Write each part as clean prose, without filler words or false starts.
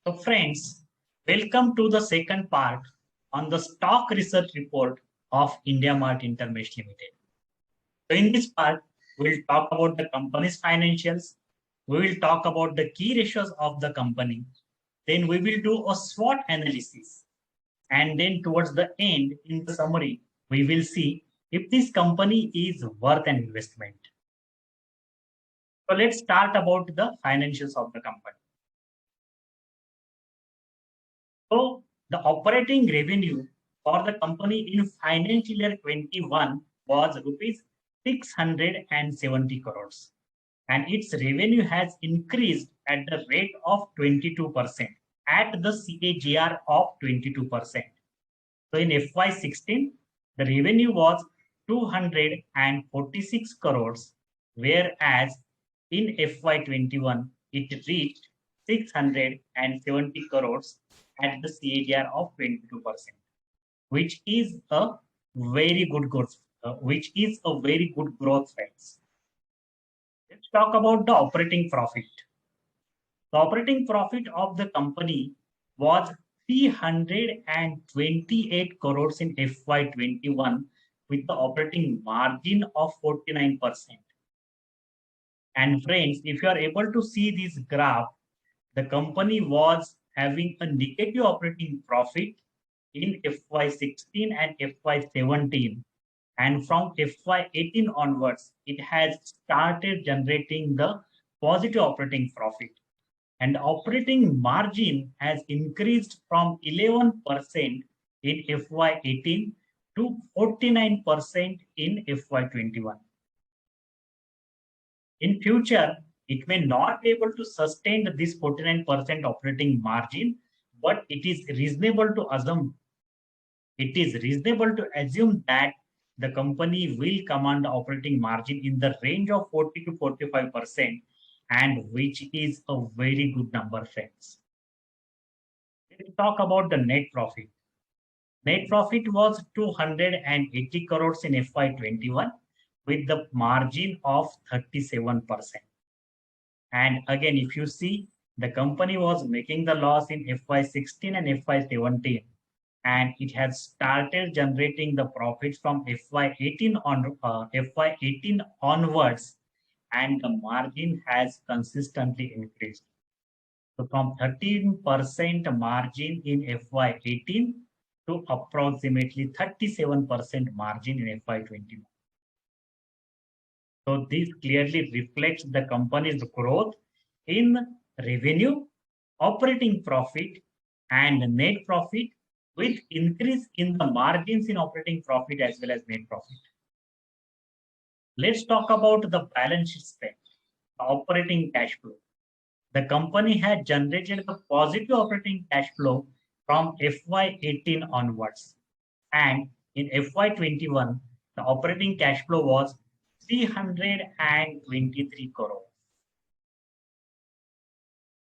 So friends, welcome to the second part on the stock research report of India Mart Intermesh Limited. So in this part, we'll talk about the company's financials. We will talk about the key ratios of the company. Then we will do a SWOT analysis. And then towards the end, in the summary, we will see if this company is worth an investment. So let's start about the financials of the company. So the operating revenue for the company in financial year 21 was rupees 670 crores, and its revenue has increased at the rate of 22% at the CAGR of 22%. So in FY16, the revenue was 246 crores, whereas in FY21, it reached 670 crores at the CAGR of 22%, which is a very good growth, rates. Let's talk about the operating profit. The operating profit of the company was 328 crores in FY21 with the operating margin of 49%. And friends, if you are able to see this graph, the company was having a negative operating profit in FY16 and FY17. And from FY18 onwards, it has started generating the positive operating profit. And operating margin has increased from 11% in FY18 to 49% in FY21. In future, it may not be able to sustain this 49% operating margin, but it is reasonable to assume that the company will command operating margin in the range of 40 to 45%, and which is a very good number, friends. Let's talk about the net profit. Net profit was 280 crores in FY21 with the margin of 37%. And again, if you see, the company was making the loss in FY16 and FY17, and it has started generating the profits from FY18 onwards, and the margin has consistently increased. So from 13% margin in FY18 to approximately 37% margin in FY21. So this clearly reflects the company's growth in revenue, operating profit, and net profit, with increase in the margins in operating profit as well as net profit. Let's talk about the balance sheet strength, operating cash flow. The company had generated the positive operating cash flow from FY18 onwards. And in FY21, the operating cash flow was 323 crores.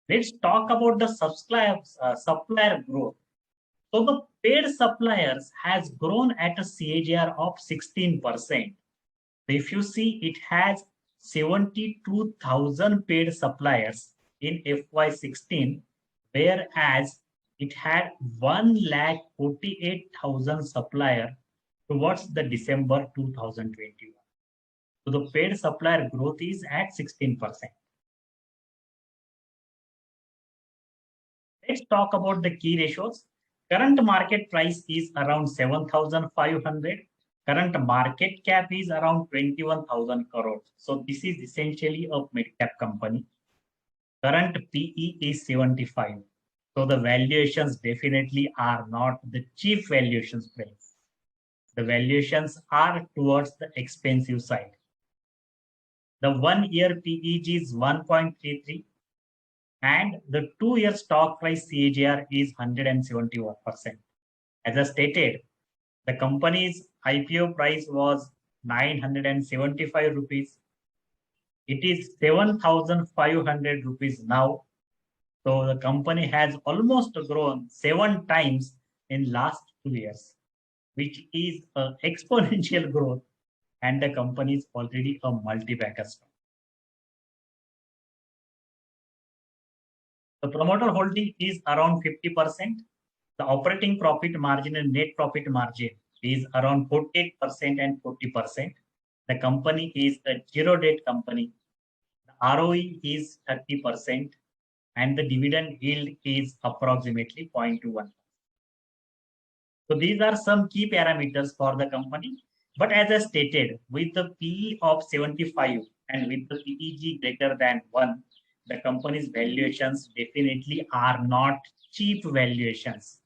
Let's talk about the supplier growth. So the paid suppliers has grown at a CAGR of 16%. If you see, it has 72,000 paid suppliers in FY16, whereas it had 1,48,000 suppliers towards the December 2021. So the paid supplier growth is at 16%. Let's talk about the key ratios. Current market price is around 7,500. Current market cap is around 21,000 crores. So this is essentially a mid-cap company. Current PE is 75. So the valuations definitely are not the cheap valuations, friends. The valuations are towards the expensive side. The 1 year PEG is 1.33, and the 2 year stock price CAGR is 171%. As I stated, the company's IPO price was 975 rupees. It is 7,500 rupees now. So the company has almost grown 7 times in last 2 years, which is an exponential growth, and the company is already a multi-bagger stock. The promoter holding is around 50%. The operating profit margin and net profit margin is around 48% and 40%. The company is a zero debt company. The ROE is 30% and the dividend yield is approximately 0.21. So these are some key parameters for the company. But as I stated, with the PE of 75 and with the PEG greater than 1, the company's valuations definitely are not cheap valuations.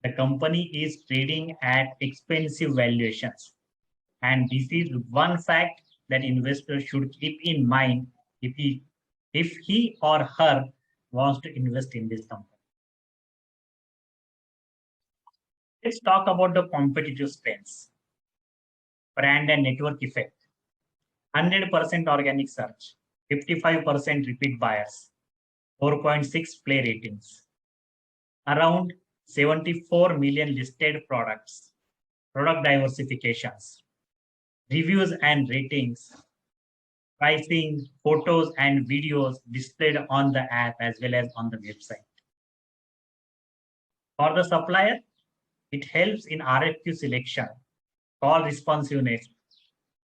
The company is trading at expensive valuations. And this is one fact that investors should keep in mind if he or her wants to invest in this company. Let's talk about the competitive strengths, brand and network effect. 100% organic search, 55% repeat buyers, 4.6 play ratings, around 74 million listed products, product diversifications, reviews and ratings, pricing, photos and videos displayed on the app as well as on the website. For the supplier, it helps in RFQ selection, call responsiveness,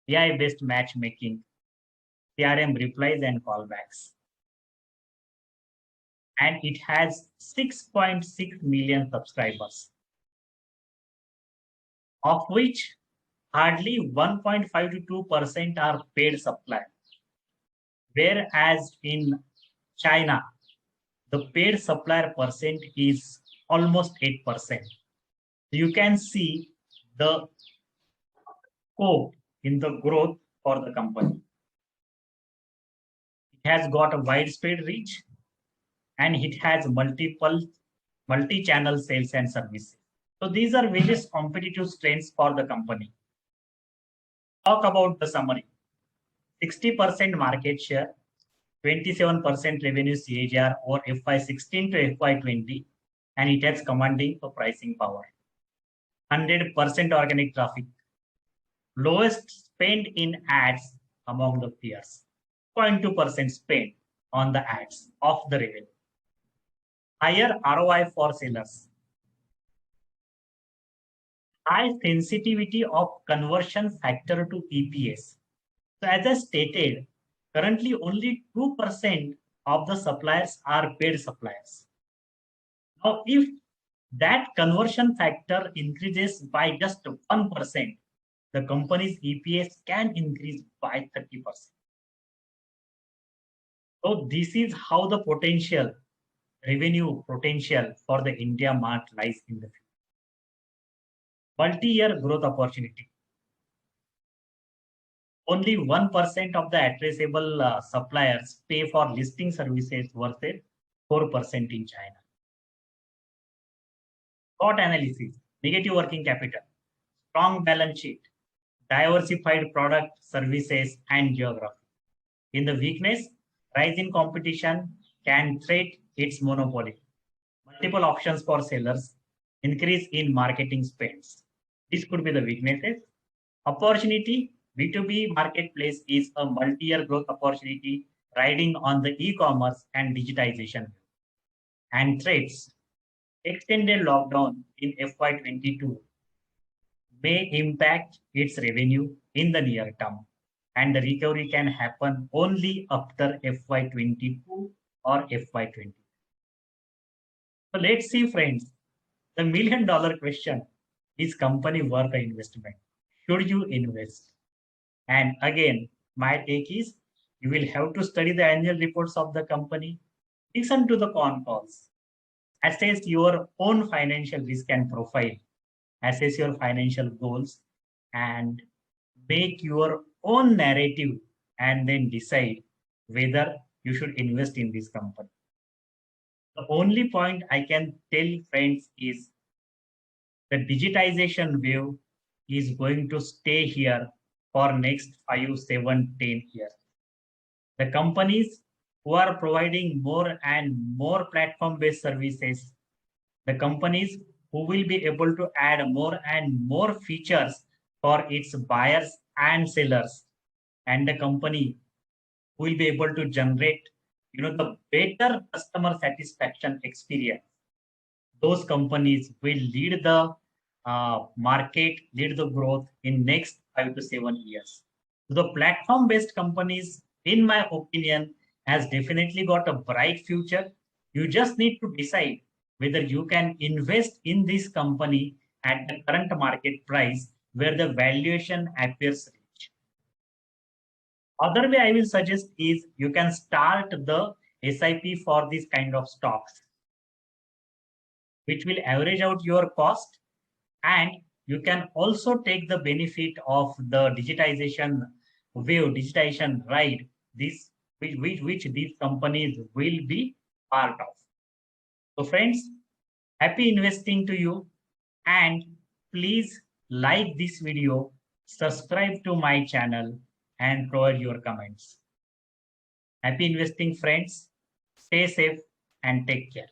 AI-based matchmaking, CRM replies and callbacks. And it has 6.6 million subscribers, of which hardly 1.5 to 2% are paid suppliers. Whereas in China, the paid supplier percent is almost 8%. You can see the scope in the growth for the company. It has got a widespread reach and it has multi-channel sales and services. So these are various competitive strengths for the company. Talk about the summary. 60% market share, 27% revenue CAGR or FY16 to FY20, and it has commanding the pricing power. 100% organic traffic, lowest spend in ads among the peers, 0.2% spend on the ads of the revenue. Higher ROI for sellers, high sensitivity of conversion factor to EPS. So as I stated, currently only 2% of the suppliers are paid suppliers. Now, if that conversion factor increases by just 1%, the company's EPS can increase by 30%. So this is how the potential revenue potential for the India Mart lies in the future. Multi-year growth opportunity. Only 1% of the addressable suppliers pay for listing services versus 4% in China. SWOT analysis, negative working capital, strong balance sheet, diversified product, services, and geography. In the weakness, rise in competition can threaten its monopoly. Multiple options for sellers, increase in marketing spends. This could be the weaknesses. Opportunity, B2B marketplace is a multi-year growth opportunity riding on the e-commerce and digitization. And threats, extended lockdown in FY22 may impact its revenue in the near term, and the recovery can happen only after FY22 or FY20. So let's see, friends, the $1 million question, is company worth the investment? Should you invest? And again, my take is you will have to study the annual reports of the company, listen to the con calls, assess your own financial risk and profile, assess your financial goals, and make your own narrative and then decide whether you should invest in this company. The only point I can tell friends is the digitization wave is going to stay here for next 5, 7, 10 years. The companies who are providing more and more platform-based services, the companies who will be able to add more and more features for its buyers and sellers, and the company who will be able to generate the better customer satisfaction experience, those companies will lead the market, lead the growth in next 5 to 7 years. The platform-based companies, in my opinion, has definitely got a bright future. You just need to decide whether you can invest in this company at the current market price where the valuation appears rich. Other way I will suggest is you can start the SIP for this kind of stocks, which will average out your cost, and you can also take the benefit of the digitization wave, digitization ride, this which these companies will be part of. So friends, happy investing to you, and please like this video, subscribe to my channel, and provide your comments. Happy investing, friends. Stay safe and take care.